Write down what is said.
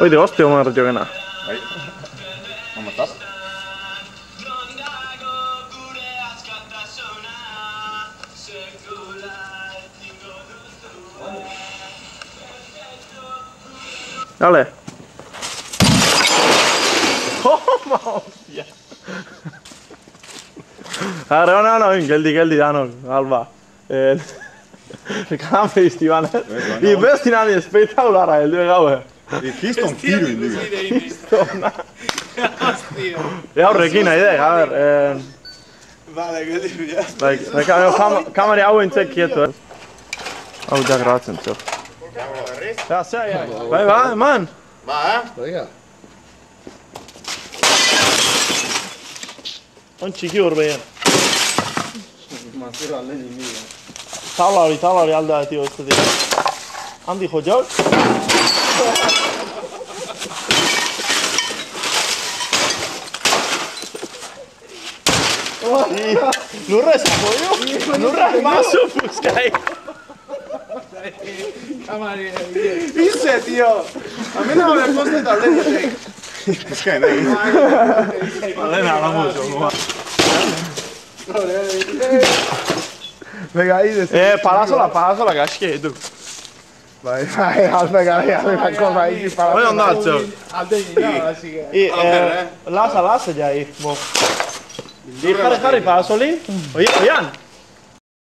Hoy te hostia, me retiro que nada. Ahí. ¿Cómo estás? Dale. Toma, hostia. Geldi, ano, Alba. Kamerist Ivan. I best in aan je spektakulära el gauhe. Hist on tiro in nu. Ja, Regina idee, a ver. Vale, geldi ja. Like, kamera hau intzek quieto. Hau da gratzen, zo. Ja, sei, ja. Vai, man. Va, Venga. On txiki urbeien. Mazero alde nimiga. Talari alda tío, este tío. Handi hocak. Nurra se apoyó. Nurra maso buscai. Kamari. Dice, tío. A mí no me gusta tal vez. Kas käin näin? Alleen ala muso. Venga ahí de. Palasola gaske edu. Vai, alve cosa ahí para. Voi on naatso. Alde nimiga, así que. Lasa ja i. Mo. Di kare palasoli. Ojan.